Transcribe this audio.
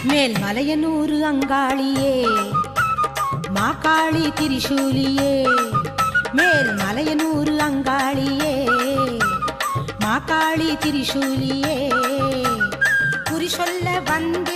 மேல் மலையனூறு அங்காளியே மாகாளி திரிசூலியே மேல் மலையனூறு அங்காளியே மாகாளி திரிசூலியே குறி சொல்ல வந்து